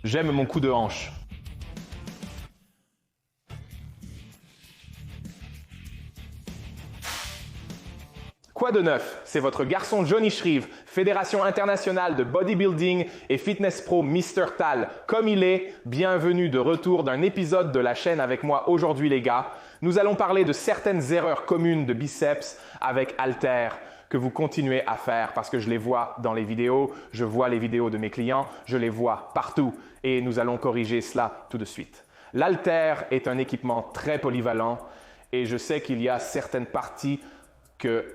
J'aime mon coup de hanche. Quoi de neuf? C'est votre garçon Johnny Shreve, Fédération internationale de bodybuilding et fitness pro Mr. Tal. Comme il est, bienvenue de retour d'un épisode de la chaîne avec moi aujourd'hui les gars. Nous allons parler de certaines erreurs communes de biceps avec haltères que vous continuez à faire parce que je les vois dans les vidéos, je vois les vidéos de mes clients, je les vois partout et nous allons corriger cela tout de suite. L'haltère est un équipement très polyvalent et je sais qu'il y a certaines parties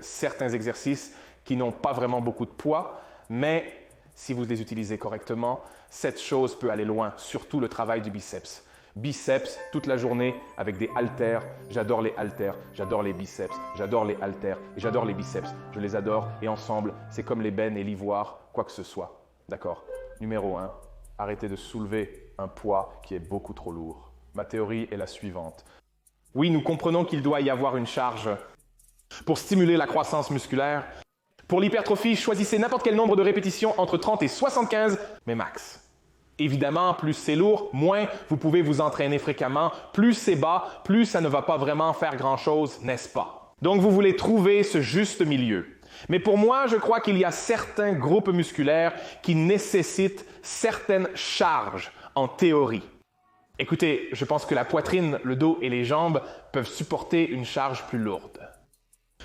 certains exercices qui n'ont pas vraiment beaucoup de poids, mais si vous les utilisez correctement, cette chose peut aller loin, surtout le travail du biceps. Biceps toute la journée avec des haltères. J'adore les haltères, j'adore les biceps, j'adore les haltères et j'adore les biceps. Je les adore et ensemble, c'est comme l'ébène et l'ivoire, quoi que ce soit. D'accord? Numéro 1, arrêtez de soulever un poids qui est beaucoup trop lourd. Ma théorie est la suivante. Oui, nous comprenons qu'il doit y avoir une charge pour stimuler la croissance musculaire. Pour l'hypertrophie, choisissez n'importe quel nombre de répétitions entre 30 et 75, mais max. Évidemment, plus c'est lourd, moins vous pouvez vous entraîner fréquemment. Plus c'est bas, plus ça ne va pas vraiment faire grand-chose, n'est-ce pas? Donc vous voulez trouver ce juste milieu. Mais pour moi, je crois qu'il y a certains groupes musculaires qui nécessitent certaines charges en théorie. Écoutez, je pense que la poitrine, le dos et les jambes peuvent supporter une charge plus lourde.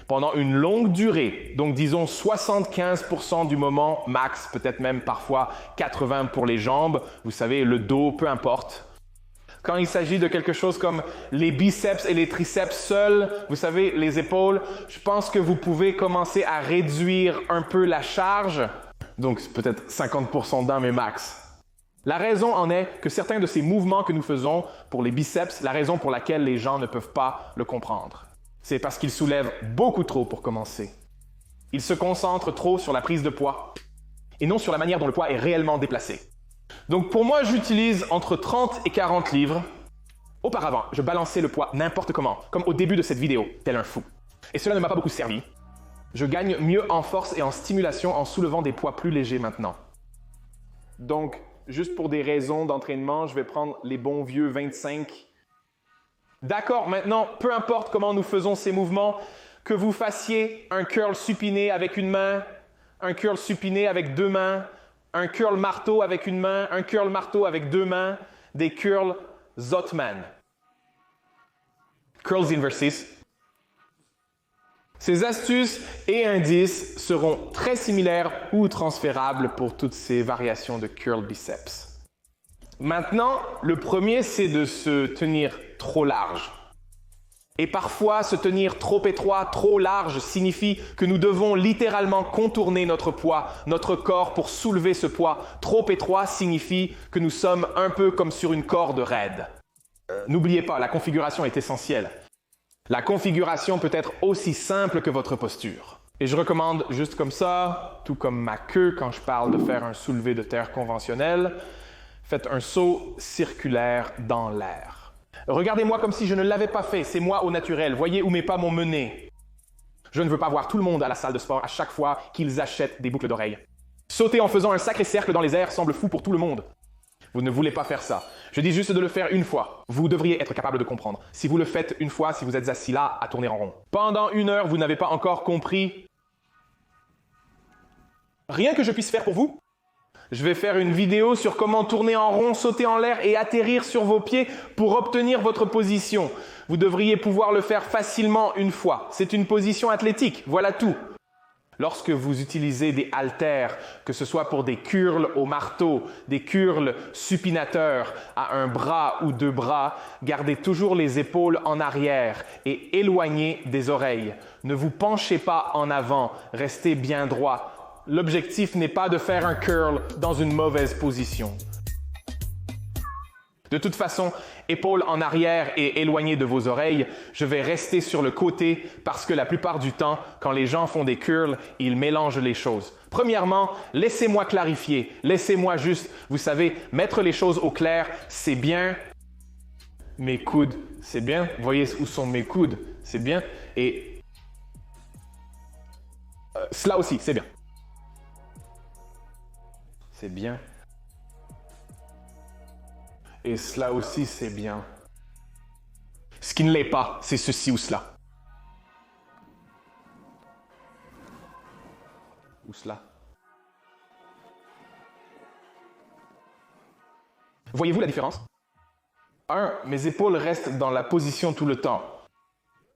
Pendant une longue durée, donc disons 75% du moment max, peut-être même parfois 80% pour les jambes, vous savez, le dos, peu importe. Quand il s'agit de quelque chose comme les biceps et les triceps seuls, vous savez, les épaules, je pense que vous pouvez commencer à réduire un peu la charge, donc peut-être 50% d'un mais max. La raison en est que certains de ces mouvements que nous faisons pour les biceps, la raison pour laquelle les gens ne peuvent pas le comprendre, c'est parce qu'ils soulèvent beaucoup trop pour commencer. Ils se concentrent trop sur la prise de poids et non sur la manière dont le poids est réellement déplacé. Donc pour moi, j'utilise entre 30 et 40 livres. Auparavant, je balançais le poids n'importe comment, comme au début de cette vidéo, tel un fou. Et cela ne m'a pas beaucoup servi. Je gagne mieux en force et en stimulation en soulevant des poids plus légers maintenant. Donc, juste pour des raisons d'entraînement, je vais prendre les bons vieux 25. D'accord, maintenant, peu importe comment nous faisons ces mouvements, que vous fassiez un curl supiné avec une main, un curl supiné avec deux mains, un curl marteau avec une main, un curl marteau avec deux mains, des curls Zotman. Curls inverses. Ces astuces et indices seront très similaires ou transférables pour toutes ces variations de curl biceps. Maintenant, le premier, c'est de se tenir trop large. Et parfois, se tenir trop étroit, trop large signifie que nous devons littéralement contourner notre poids, notre corps pour soulever ce poids. Trop étroit signifie que nous sommes un peu comme sur une corde raide. N'oubliez pas, la configuration est essentielle. La configuration peut être aussi simple que votre posture. Et je recommande juste comme ça, tout comme ma queue quand je parle de faire un soulevé de terre conventionnel, faites un saut circulaire dans l'air. Regardez-moi comme si je ne l'avais pas fait, c'est moi au naturel. Voyez où mes pas m'ont mené. Je ne veux pas voir tout le monde à la salle de sport à chaque fois qu'ils achètent des boucles d'oreilles. Sauter en faisant un sacré cercle dans les airs semble fou pour tout le monde. Vous ne voulez pas faire ça. Je dis juste de le faire une fois. Vous devriez être capable de comprendre. Si vous le faites une fois, si vous êtes assis là à tourner en rond. Pendant 1 heure, vous n'avez pas encore compris rien que je puisse faire pour vous. Je vais faire une vidéo sur comment tourner en rond, sauter en l'air et atterrir sur vos pieds pour obtenir votre position. Vous devriez pouvoir le faire facilement une fois. C'est une position athlétique, voilà tout. Lorsque vous utilisez des haltères, que ce soit pour des curls au marteau, des curls supinateurs à un bras ou 2 bras, gardez toujours les épaules en arrière et éloignez des oreilles. Ne vous penchez pas en avant, restez bien droit. L'objectif n'est pas de faire un curl dans une mauvaise position. De toute façon, épaules en arrière et éloignées de vos oreilles, je vais rester sur le côté parce que la plupart du temps, quand les gens font des curls, ils mélangent les choses. Premièrement, laissez-moi clarifier, laissez-moi juste, vous savez, mettre les choses au clair, c'est bien. Mes coudes, c'est bien. Vous voyez où sont mes coudes, c'est bien. Et cela aussi, c'est bien. C'est bien. Et cela aussi, c'est bien. Ce qui ne l'est pas, c'est ceci ou cela. Ou cela. Voyez-vous la différence? 1. Mes épaules restent dans la position tout le temps.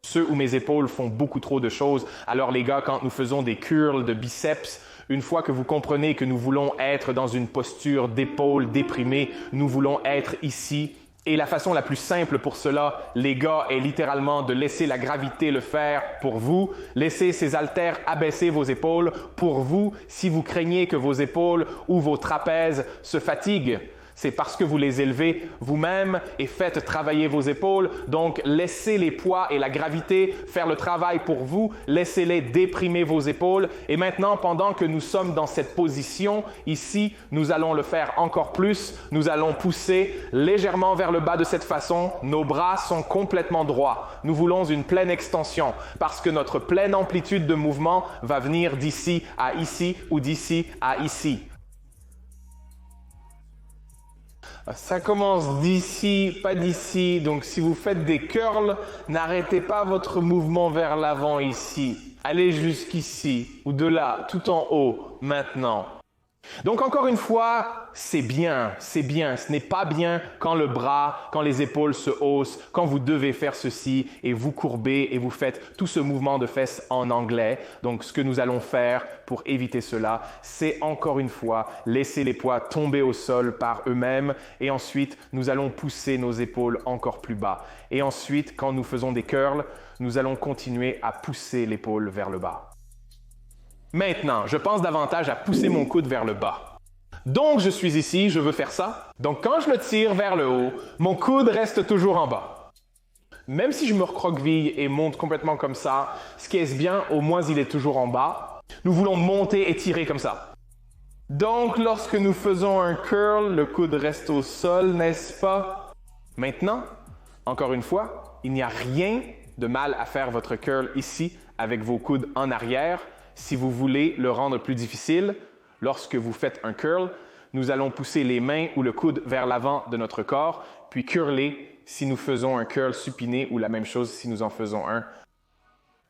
Ceux où mes épaules font beaucoup trop de choses. Alors les gars, quand nous faisons des curls de biceps, une fois que vous comprenez que nous voulons être dans une posture d'épaule déprimée, nous voulons être ici. Et la façon la plus simple pour cela, les gars, est littéralement de laisser la gravité le faire pour vous. Laissez ces haltères abaisser vos épaules pour vous si vous craignez que vos épaules ou vos trapèzes se fatiguent. C'est parce que vous les élevez vous-même et faites travailler vos épaules. Donc, laissez les poids et la gravité faire le travail pour vous. Laissez-les déprimer vos épaules. Et maintenant, pendant que nous sommes dans cette position, ici, nous allons le faire encore plus. Nous allons pousser légèrement vers le bas de cette façon. Nos bras sont complètement droits. Nous voulons une pleine extension parce que notre pleine amplitude de mouvement va venir d'ici à ici ou d'ici à ici. Ça commence d'ici, pas d'ici. Donc, si vous faites des curls, n'arrêtez pas votre mouvement vers l'avant ici. Allez jusqu'ici ou de là, tout en haut, maintenant. Donc, encore une fois, c'est bien. Ce n'est pas bien quand le bras, quand les épaules se haussent, quand vous devez faire ceci et vous courbez et vous faites tout ce mouvement de fesses en anglais. Donc, ce que nous allons faire pour éviter cela, c'est encore une fois laisser les poids tomber au sol par eux-mêmes et ensuite, nous allons pousser nos épaules encore plus bas. Et ensuite, quand nous faisons des curls, nous allons continuer à pousser l'épaule vers le bas. Maintenant, je pense davantage à pousser mon coude vers le bas. Donc, je suis ici, je veux faire ça. Donc, quand je le tire vers le haut, mon coude reste toujours en bas. Même si je me recroqueville et monte complètement comme ça, ce qui est bien, au moins il est toujours en bas. Nous voulons monter et tirer comme ça. Donc, lorsque nous faisons un curl, le coude reste au sol, n'est-ce pas? Maintenant, encore une fois, il n'y a rien de mal à faire votre curl ici avec vos coudes en arrière. Si vous voulez le rendre plus difficile, lorsque vous faites un curl, nous allons pousser les mains ou le coude vers l'avant de notre corps, puis curler si nous faisons un curl supiné ou la même chose si nous en faisons un.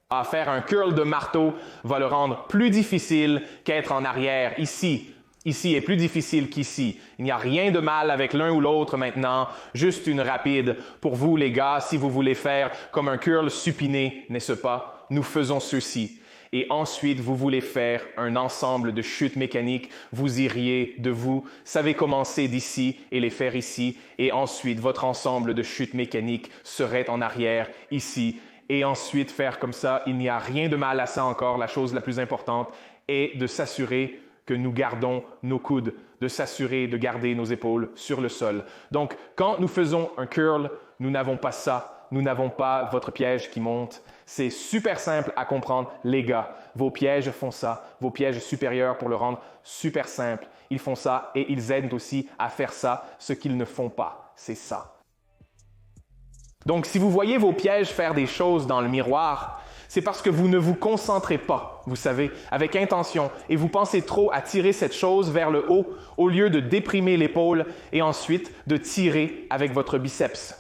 À faire un curl de marteau va le rendre plus difficile qu'être en arrière ici. Ici est plus difficile qu'ici. Il n'y a rien de mal avec l'un ou l'autre maintenant, juste une rapide. Pour vous les gars, si vous voulez faire comme un curl supiné, n'est-ce pas? Nous faisons ceci. Et ensuite, vous voulez faire un ensemble de chutes mécaniques, vous iriez de vous, savez commencer d'ici et les faire ici, et ensuite votre ensemble de chutes mécaniques serait en arrière, ici, et ensuite faire comme ça. Il n'y a rien de mal à ça encore. La chose la plus importante est de s'assurer que nous gardons nos coudes, de s'assurer de garder nos épaules sur le sol. Donc, quand nous faisons un curl, nous n'avons pas ça. Nous n'avons pas votre piège qui monte. C'est super simple à comprendre, les gars. Vos pièges font ça. Vos pièges supérieurs, pour le rendre super simple, ils font ça et ils aident aussi à faire ça. Ce qu'ils ne font pas, c'est ça. Donc, si vous voyez vos pièges faire des choses dans le miroir, c'est parce que vous ne vous concentrez pas, vous savez, avec intention, et vous pensez trop à tirer cette chose vers le haut au lieu de déprimer l'épaule et ensuite de tirer avec votre biceps.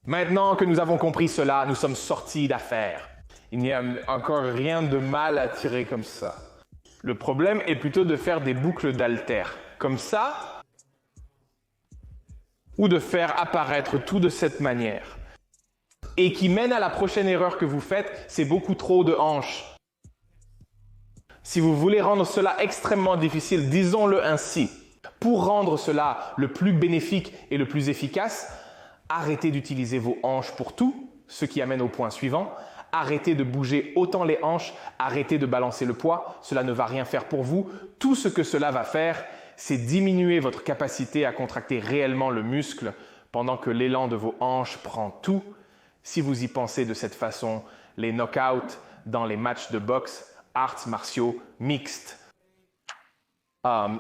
Maintenant que nous avons compris cela, nous sommes sortis d'affaire. Il n'y a encore rien de mal à tirer comme ça. Le problème est plutôt de faire des boucles d'haltères, comme ça, ou de faire apparaître tout de cette manière. Et qui mène à la prochaine erreur que vous faites, c'est beaucoup trop de hanches. Si vous voulez rendre cela extrêmement difficile, disons-le ainsi, pour rendre cela le plus bénéfique et le plus efficace, arrêtez d'utiliser vos hanches pour tout, ce qui amène au point suivant. Arrêtez de bouger autant les hanches, arrêtez de balancer le poids, cela ne va rien faire pour vous. Tout ce que cela va faire, c'est diminuer votre capacité à contracter réellement le muscle pendant que l'élan de vos hanches prend tout. Si vous y pensez de cette façon, les knockouts dans les matchs de boxe, arts martiaux mixtes,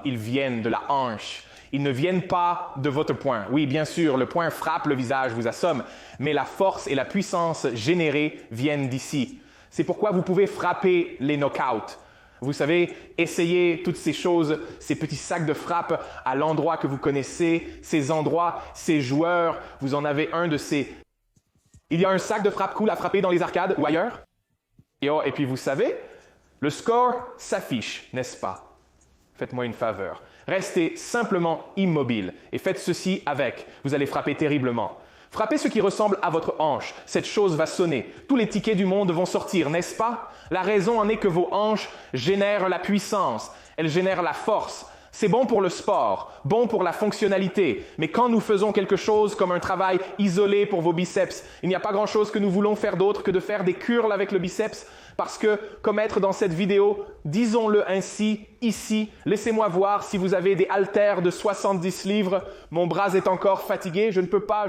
ils viennent de la hanche. Ils ne viennent pas de votre poing. Oui, bien sûr, le poing frappe le visage, vous assomme, mais la force et la puissance générée viennent d'ici. C'est pourquoi vous pouvez frapper les knockouts. Vous savez, essayez toutes ces choses, ces petits sacs de frappe à l'endroit que vous connaissez, ces endroits, ces joueurs. Vous en avez un de ces... Il y a un sac de frappe cool à frapper dans les arcades ou ailleurs. Et puis vous savez, le score s'affiche, n'est-ce pas? Faites-moi une faveur. Restez simplement immobile et faites ceci avec. Vous allez frapper terriblement. Frappez ce qui ressemble à votre hanche. Cette chose va sonner. Tous les tickets du monde vont sortir, n'est-ce pas? La raison en est que vos hanches génèrent la puissance. Elles génèrent la force. C'est bon pour le sport, bon pour la fonctionnalité. Mais quand nous faisons quelque chose comme un travail isolé pour vos biceps, il n'y a pas grand-chose que nous voulons faire d'autre que de faire des curls avec le biceps. Parce que, comme être dans cette vidéo, disons-le ainsi, ici, laissez-moi voir si vous avez des haltères de 70 livres. Mon bras est encore fatigué, je ne peux pas.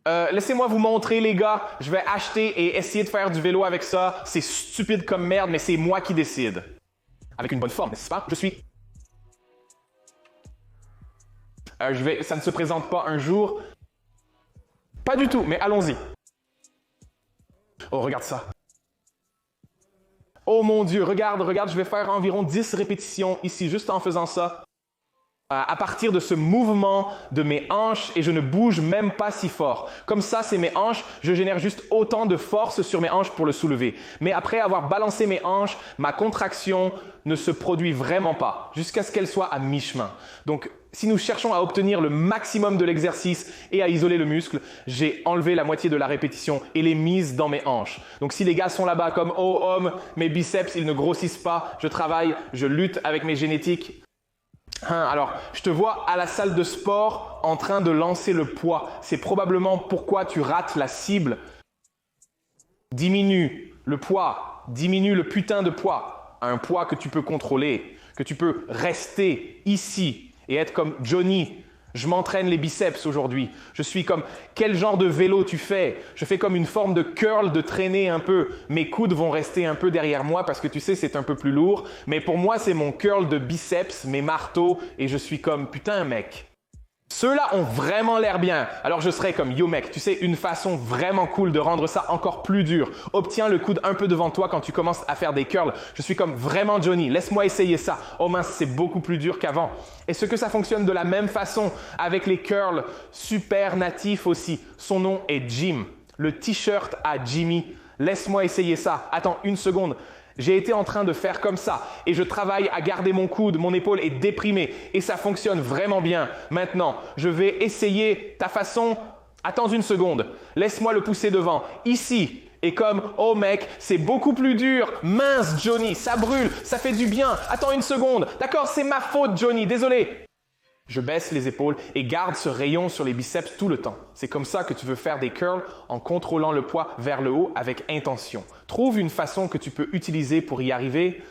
Laissez-moi vous montrer, les gars. Je vais acheter et essayer de faire du vélo avec ça. C'est stupide comme merde, mais c'est moi qui décide. Avec une bonne forme, n'est-ce pas? Ça ne se présente pas un jour. Pas du tout, mais allons-y. Oh, regarde ça. Oh mon Dieu, regarde, je vais faire environ 10 répétitions ici, juste en faisant ça. À partir de ce mouvement de mes hanches et je ne bouge même pas si fort. Comme ça, c'est mes hanches, je génère juste autant de force sur mes hanches pour le soulever. Mais après avoir balancé mes hanches, ma contraction ne se produit vraiment pas, jusqu'à ce qu'elle soit à mi-chemin. Donc, si nous cherchons à obtenir le maximum de l'exercice et à isoler le muscle, j'ai enlevé la moitié de la répétition et les mises dans mes hanches. Donc si les gars sont là-bas comme « Oh homme, mes biceps, ils ne grossissent pas, je travaille, je lutte avec mes génétiques », alors, je te vois à la salle de sport en train de lancer le poids. C'est probablement pourquoi tu rates la cible. Diminue le poids, diminue le putain de poids. Un poids que tu peux contrôler, que tu peux rester ici et être comme Johnny. Je m'entraîne les biceps aujourd'hui. Je suis comme, quel genre de vélo tu fais? Je fais comme une forme de curl, de traîner un peu. Mes coudes vont rester un peu derrière moi parce que tu sais, c'est un peu plus lourd. Mais pour moi, c'est mon curl de biceps, mes marteaux. Et je suis comme, putain mec. Ceux-là ont vraiment l'air bien. Alors je serais comme, yo mec, tu sais, une façon vraiment cool de rendre ça encore plus dur. Obtiens le coude un peu devant toi quand tu commences à faire des curls. Je suis comme, vraiment Johnny, laisse-moi essayer ça. Oh mince, c'est beaucoup plus dur qu'avant. Est-ce que ça fonctionne de la même façon avec les curls super natifs aussi? Son nom est Jim. Le t-shirt à Jimmy. Laisse-moi essayer ça. Attends une seconde. J'ai été en train de faire comme ça et je travaille à garder mon coude, mon épaule est déprimée et ça fonctionne vraiment bien. Maintenant, je vais essayer ta façon. Attends une seconde, laisse-moi le pousser devant, ici. Et comme, oh mec, c'est beaucoup plus dur. Mince Johnny, ça brûle, ça fait du bien. Attends une seconde, d'accord, c'est ma faute Johnny, désolé. Je baisse les épaules et garde ce rayon sur les biceps tout le temps. C'est comme ça que tu veux faire des curls en contrôlant le poids vers le haut avec intention. Trouve une façon que tu peux utiliser pour y arriver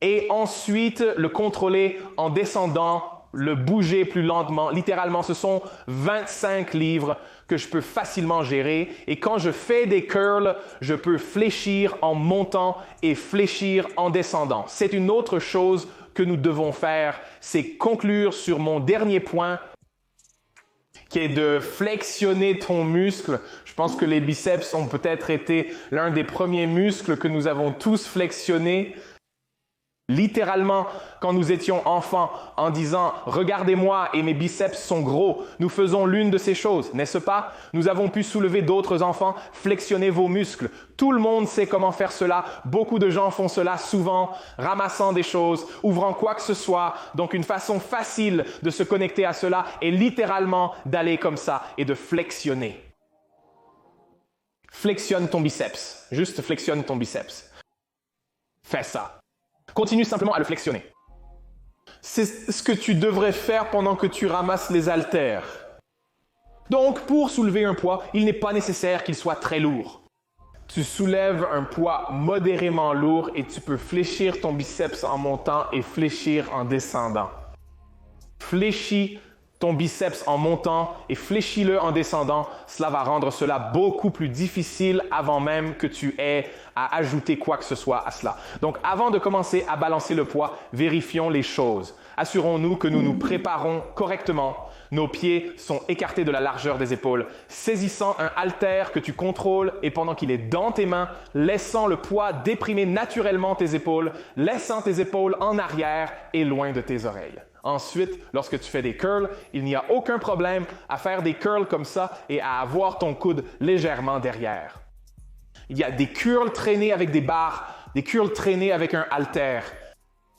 et ensuite le contrôler en descendant, le bouger plus lentement. Littéralement, ce sont 25 livres que je peux facilement gérer et quand je fais des curls, je peux fléchir en montant et fléchir en descendant. C'est une autre chose que nous devons faire, c'est conclure sur mon dernier point qui est de flexionner ton muscle. Je pense que les biceps ont peut-être été l'un des premiers muscles que nous avons tous flexionné. Littéralement, quand nous étions enfants, en disant « Regardez-moi et mes biceps sont gros », nous faisons l'une de ces choses, n'est-ce pas? Nous avons pu soulever d'autres enfants, flexionner vos muscles. Tout le monde sait comment faire cela. Beaucoup de gens font cela souvent, ramassant des choses, ouvrant quoi que ce soit. Donc, une façon facile de se connecter à cela est littéralement d'aller comme ça et de flexionner. Flexionne ton biceps. Juste flexionne ton biceps. Fais ça. Continue simplement à le flexionner. C'est ce que tu devrais faire pendant que tu ramasses les haltères. Donc, pour soulever un poids, il n'est pas nécessaire qu'il soit très lourd. Tu soulèves un poids modérément lourd et tu peux fléchir ton biceps en montant et fléchir en descendant. Fléchis ton biceps en montant et fléchis-le en descendant. Cela va rendre cela beaucoup plus difficile avant même que tu aies à ajouter quoi que ce soit à cela. Donc, avant de commencer à balancer le poids, vérifions les choses. Assurons-nous que nous nous préparons correctement. Nos pieds sont écartés de la largeur des épaules, saisissant un haltère que tu contrôles et pendant qu'il est dans tes mains, laissant le poids déprimer naturellement tes épaules, laissant tes épaules en arrière et loin de tes oreilles. Ensuite, lorsque tu fais des curls, il n'y a aucun problème à faire des curls comme ça et à avoir ton coude légèrement derrière. Il y a des curls traînés avec des barres, des curls traînés avec un haltère.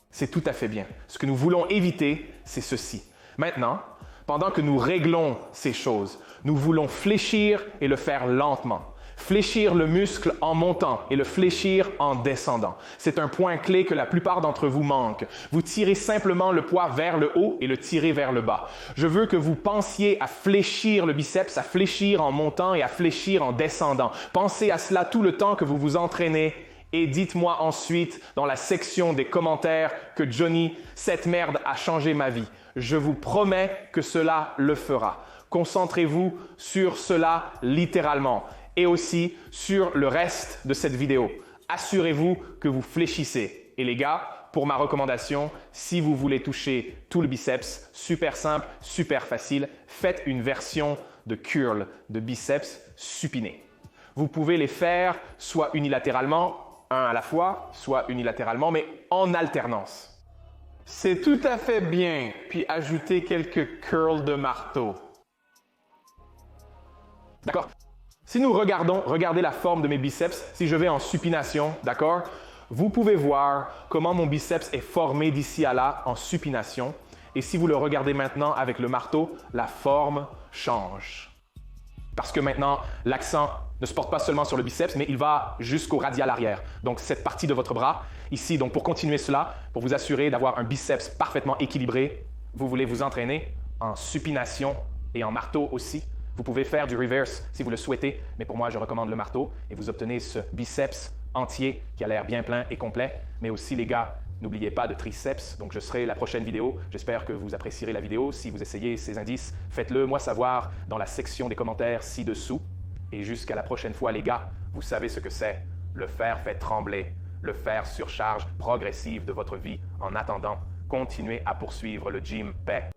C'est tout à fait bien. Ce que nous voulons éviter, c'est ceci. Maintenant, pendant que nous réglons ces choses, nous voulons fléchir et le faire lentement. Fléchir le muscle en montant et le fléchir en descendant. C'est un point clé que la plupart d'entre vous manquent. Vous tirez simplement le poids vers le haut et le tirez vers le bas. Je veux que vous pensiez à fléchir le biceps, à fléchir en montant et à fléchir en descendant. Pensez à cela tout le temps que vous vous entraînez et dites-moi ensuite dans la section des commentaires que Johnny, cette merde a changé ma vie. Je vous promets que cela le fera. Concentrez-vous sur cela littéralement et aussi sur le reste de cette vidéo. Assurez-vous que vous fléchissez. Et les gars, pour ma recommandation, si vous voulez toucher tout le biceps, super simple, super facile, faites une version de curl de biceps supiné. Vous pouvez les faire soit unilatéralement, un à la fois, soit unilatéralement, mais en alternance. C'est tout à fait bien, puis ajouter quelques curls de marteau. D'accord? Si nous regardez la forme de mes biceps, si je vais en supination, d'accord? Vous pouvez voir comment mon biceps est formé d'ici à là en supination. Et si vous le regardez maintenant avec le marteau, la forme change. Parce que maintenant, l'accent ne se porte pas seulement sur le biceps, mais il va jusqu'au radial arrière. Donc, cette partie de votre bras, ici. Donc, pour continuer cela, pour vous assurer d'avoir un biceps parfaitement équilibré, vous voulez vous entraîner en supination et en marteau aussi. Vous pouvez faire du reverse si vous le souhaitez, mais pour moi, je recommande le marteau et vous obtenez ce biceps entier qui a l'air bien plein et complet. Mais aussi, les gars, n'oubliez pas de triceps. Donc, je serai la prochaine vidéo. J'espère que vous apprécierez la vidéo. Si vous essayez ces indices, faites-le moi savoir dans la section des commentaires ci-dessous. Et jusqu'à la prochaine fois, les gars, vous savez ce que c'est. Le fer fait trembler. Le fer surcharge progressive de votre vie. En attendant, continuez à poursuivre le gym paix.